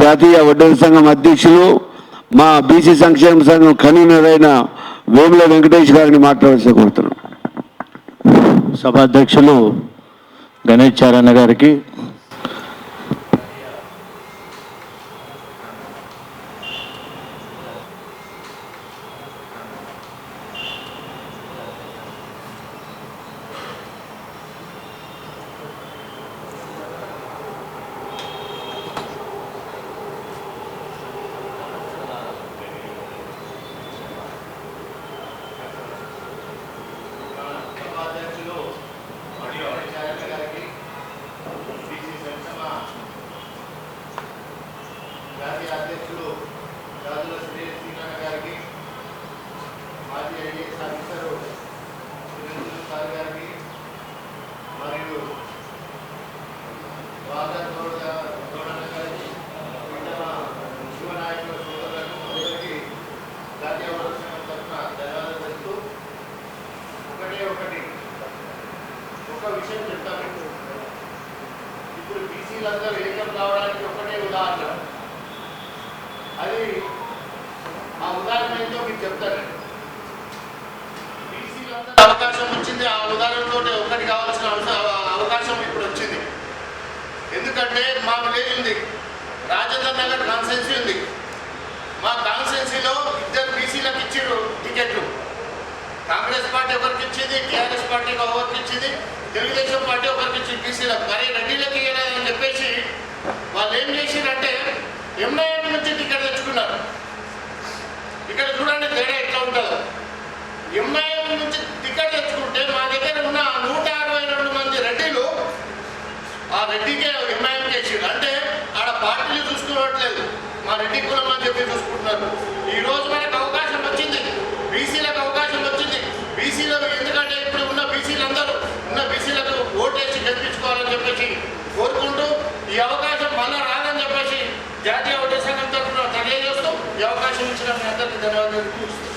జాతీయ వడ్డెర సంఘం అధ్యక్షులు మా బీసీ సంక్షేమ సంఘం కన్వీనర్ అయిన వేముల వెంకటేష్ గారిని మాట్లాడాల్సి కోరుతున్నాం. సభాధ్యక్షులు గణేష్ చారన్న గారికి, జాతీయ అధ్యక్షులు రాజుల శ్రీనారాయణ గారికి, మాజీ ఐఏఎస్ ఆఫీసరు సురేంద్ర సార్ గారికి, మరియు వాదర్ గౌడన్న గారికి, యువ నాయకుల సోదరులకు అందరికీ జాతీయ వడ్డెర సంఘం తరఫున ధన్యవాదాలు తెలుపుతూ ఒక విషయం చెప్తాను. ఇప్పుడు బీసీలందరూ ఏకం కావడానికి ఒకటే ఉదాహరణ. అది ఆ ఉదాహరణ ఏంటో మీకు చెప్తాను. బీసీలందరూ అవకాశం వచ్చింది, ఆ ఉదాహరణతో ఒకటి కావాల్సిన అవకాశం ఇప్పుడు వచ్చింది. ఎందుకంటే మా విలేజ్ ఉంది, రాజేంద్ర నగర్ కాన్స్టిట్యున్సీ ఉంది. మా కాన్స్టిట్యున్సీలో 2 బీసీలకు ఇచ్చారు టికెట్లు. కాంగ్రెస్ పార్టీ ఒకరికి ఇచ్చింది, టీఆర్ఎస్ పార్టీ ఒకరికి ఇచ్చింది, తెలుగుదేశం పార్టీ ఒకరికి ఇచ్చింది బీసీలకు. మరి రెడ్డిలకు ఇవ్వలేదని చెప్పేసి వాళ్ళు ఏం చేసిరంటే ఎంఐఎం నుంచి టికెట్ తెచ్చుకున్నారు. ఇక్కడ చూడండి తేడా ఎట్లా ఉంటుందో. ఎంఐఎం నుంచి టికెట్ తెచ్చుకుంటే మా దగ్గర ఉన్న 162 మంది రెడ్డిలు ఆ రెడ్డికే ఎంఐఎం చేసిండ్రు. అంటే ఆడ పార్టీలు చూసుకోవట్లేదు, మా రెడ్డి కులం అని చెప్పి చూసుకుంటున్నారు. ఈరోజు మనకు అవకాశం వచ్చింది, బీసీలకు అవకాశం వచ్చింది. బీసీలకు ఎందుకంటే ఇప్పుడు ఉన్న బీసీలందరూ ఉన్న బీసీలకు ఓటేసి గెలిపించుకోవాలని చెప్పేసి కోరుకుంటూ ఈ అవకాశం మళ్ళా రాదని చెప్పేసి జాతీయ వడ్డెర సంఘం తరఫున తెలియజేస్తూ ఈ అవకాశం ఇచ్చిన మీ అందరికీ ధన్యవాదాలు.